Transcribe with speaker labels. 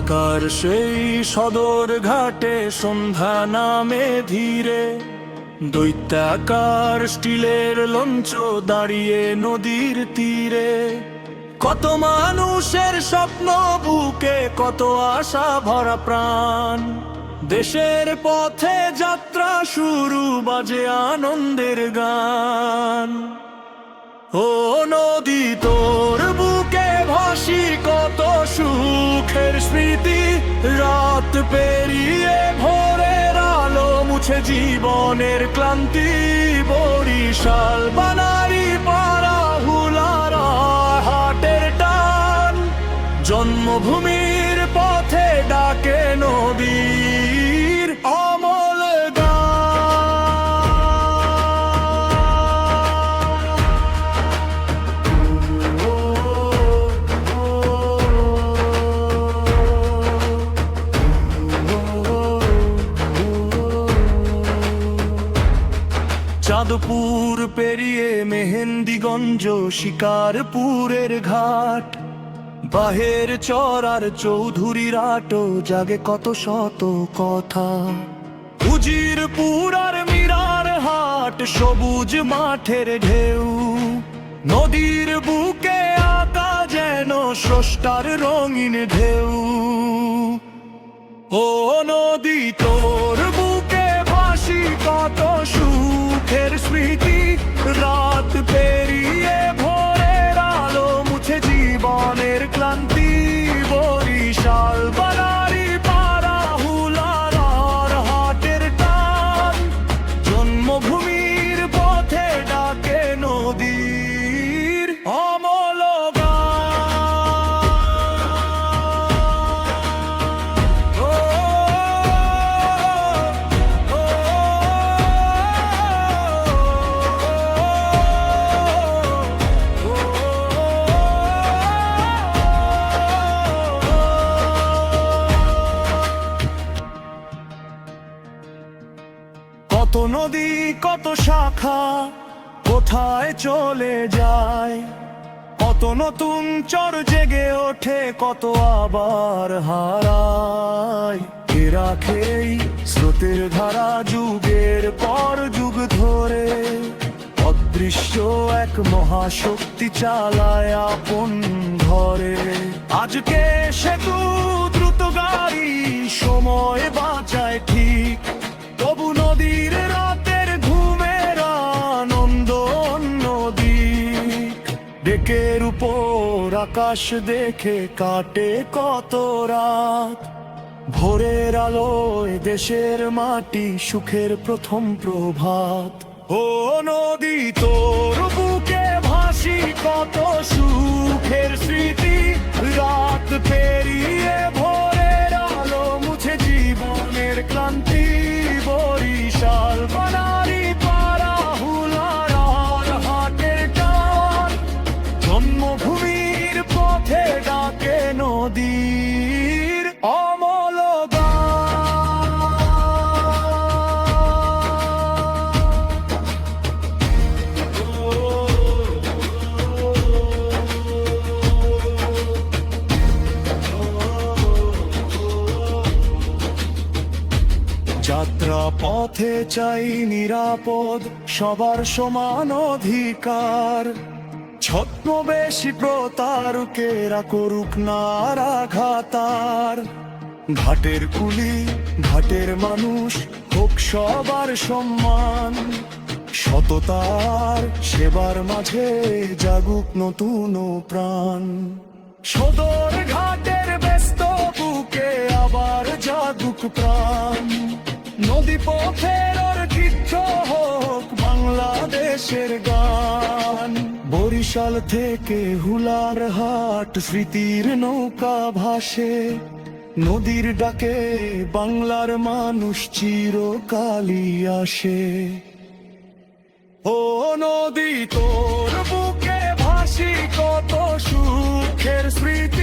Speaker 1: ঢাকার সেই সদর ঘাটে সন্ধ্যা নামে ধীরে, দৈত্যাকার স্টিলের লঞ্চ দাঁড়িয়ে নদীর তীরে। কত মানুষের স্বপ্ন বুকে, কত আশা ভরা প্রাণ, দেশের পথে যাত্রা শুরু, বাজে আনন্দের গান। ও নদী তোর বুকে ভাসি কত সুখের স্মৃতি, রাত পেরিয়ে ভোরের আলো মুছে জীবনের ক্লান্তি। বরিশাল বানারি পাড়া হুলারা হাটের টান, জন্মভূমির পথে ডাকে নদীর অমল চাঁদপুর পেরিয়ে মেহেন্দিগঞ্জ, শিকারপুরের ঘাট, বাহের চরার চৌধুরীর আটো, জাগে কত শত কথা। উজিরপুর আর মিরার হাট, সবুজ মাঠের ঢেউ, নদীর বুকে আঁকা যেন স্রষ্টার রঙিন ঢেউ। ও নদী তোর বুকে ভাসি কত সুখের স্মৃতি, রাত পেরিয়ে ভোরের আলো মুছে জীবনের ক্লান্তি। বরিশাল বানারি পাড়া হুলারার হাটের টান, জন্মভূমির পথে ডাকে নদীর অমল কত নদী কত শাখা কোথায় চলে যায়, কত নতুন চর জেগে ওঠে, কত আবার হারায়। কে রাখেই স্রোতের ধারা যুগের পর যুগ ধরে, অদৃশ্য এক মহাশক্তি চালায় আপন ঘরে। আজকে সেতু দ্রুত গাড়ি সময় বাঁচায় ঠিক, তবু নদীর রাতের ঘুমের আনন্দ অন্যদিক। ডেকের উপর আকাশ দেখে কাটে কত রাত, ভোরের আলোয় দেশের মাটি সুখের প্রথম প্রভাত। ও নদী তোর বুকে ভাসি কত সুখের স্মৃতি, রাত পেরিয়ে ভোরের আলো মুছে জীবনের ক্লান্তি। বরিশাল বানারি পাড়া হুলারার হাটের টান, জন্মভূমির পথে ডাকে নদীর অমল যাত্রা পথে চাই নিরাপদ সবার সমান অধিকার, ছদ্মবেশী প্রতারকেরা করুক না আঘাতার। ঘাটের কুলি ঘাটের মানুষ হোক সবার সম্মান, সততার সেবার মাঝে জাগুক নতুন প্রাণ। সদর ঘাটের ব্যস্ত বুকে আবার জাগুক প্রাণ, নদী পথের ঐতিহ্য হোক বাংলাদেশের গান। বরিশাল থেকে হুলার হাট স্মৃতির নৌকা ভাসে, নদীর ডাকে বাংলার মানুষ চিরকালই আসে। ও নদী তোর বুকে ভাসি কত সুখের স্মৃতি,